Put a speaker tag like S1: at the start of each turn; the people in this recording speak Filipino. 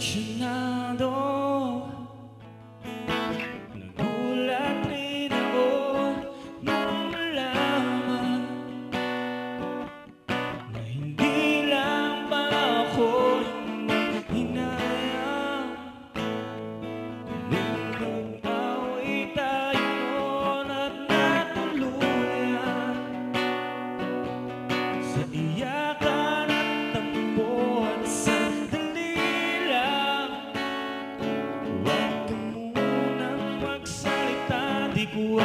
S1: Emosyon nagulat rin ako nung malaman na hindi lang ba ako hinayang nung nag-away tayo noon at natuluyan sa iyakan at tampuhan. Sandali lang, huwag ka munang magsalita, di ko